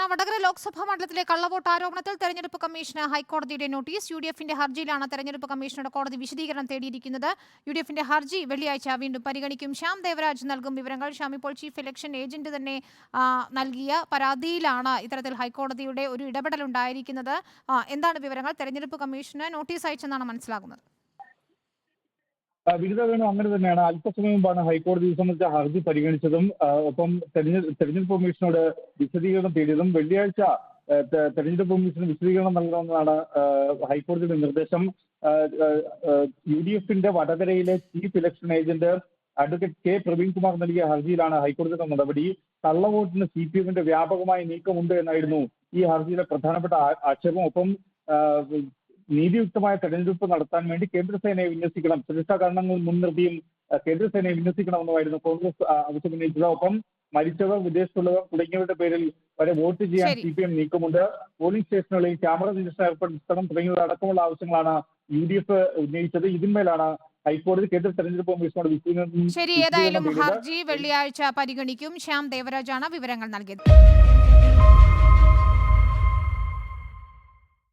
വടകര ലോക്സഭാ മണ്ഡലത്തിലെ കള്ളവോട്ട് ആരോപണത്തിൽ തെരഞ്ഞെടുപ്പ് കമ്മീഷന് ഹൈക്കോടതിയുടെ നോട്ടീസ്. യുഡിഎഫിന്റെ ഹർജിയിലാണ് തെരഞ്ഞെടുപ്പ് കമ്മീഷനോട് കോടതി വിശദീകരണം തേടിയിരിക്കുന്നത്. യുഡിഎഫിന്റെ ഹർജി വെള്ളിയാഴ്ച വീണ്ടും പരിഗണിക്കും. ശ്യാം ദേവരാജ് നൽകും വിവരങ്ങൾ. ശ്യാം, ഇപ്പോൾ ചീഫ് ഇലക്ഷൻ ഏജന്റ് തന്നെ നൽകിയ പരാതിയിലാണ് ഇത്തരത്തിൽ ഹൈക്കോടതിയുടെ ഒരു ഇടപെടൽ ഉണ്ടായിരിക്കുന്നത്. എന്താണ് വിവരങ്ങൾ? തെരഞ്ഞെടുപ്പ് കമ്മീഷന് നോട്ടീസ് അയച്ചെന്നാണ് മനസ്സിലാകുന്നത്. വിനിത വേണു, അങ്ങനെ തന്നെയാണ്. അല്പസമയം മുമ്പാണ് ഹൈക്കോടതി ഇത് സംബന്ധിച്ച ഹർജി പരിഗണിച്ചതും ഒപ്പം തെരഞ്ഞെടുപ്പ് കമ്മീഷനോട് വിശദീകരണം തേടിയതും. വെള്ളിയാഴ്ച തെരഞ്ഞെടുപ്പ് കമ്മീഷന് വിശദീകരണം നൽകണമെന്നാണ് ഹൈക്കോടതിയുടെ നിർദ്ദേശം. UDF-ന്റെ വടകരയിലെ chief election agent advocate K Praveenkumar നൽകിയ ഹർജിയിലാണ് ഹൈക്കോടതിയുടെ നടപടി. കള്ളവോട്ടിന് CPM-ന്റെ വ്യാപകമായ നീക്കമുണ്ട് എന്നായിരുന്നു ഈ ഹർജിയിലെ പ്രധാനപ്പെട്ട ആക്ഷേപം. ഒപ്പം നീതിയുക്തമായ തെരഞ്ഞെടുപ്പ് നടത്താൻ വേണ്ടി കേന്ദ്രസേനയെ വിന്യസിക്കണം, സുരക്ഷാ കാരണങ്ങൾ മുൻനിർത്തിയും കേന്ദ്രസേനയെ വിന്യസിക്കണമെന്നുമായിരുന്നു കോൺഗ്രസ് ആവശ്യമുന്നയിച്ചത്. ഒപ്പം മരിച്ചവർ, വിദേശത്തുള്ളവർ തുടങ്ങിയവരുടെ പേരിൽ വരെ വോട്ട് ചെയ്യാൻ CPM നീക്കമുണ്ട്. പോളിംഗ് സ്റ്റേഷനുകളിൽ ക്യാമറ നിരീക്ഷണം ഏർപ്പെടുത്തണം തുടങ്ങിയവ അടക്കമുള്ള ആവശ്യങ്ങളാണ് UDF ഉന്നയിച്ചത്. ഇതിന്മേലാണ് ഹൈക്കോടതി കേന്ദ്ര തെരഞ്ഞെടുപ്പ് കമ്മീഷനോട് വിശദീകരണം. ശരി, ഏതായാലും ഹർജി വെള്ളിയാഴ്ച പരിഗണിക്കും. ശ്യാം ദേവരാജാണ് വിവരങ്ങൾ നൽകിയത്.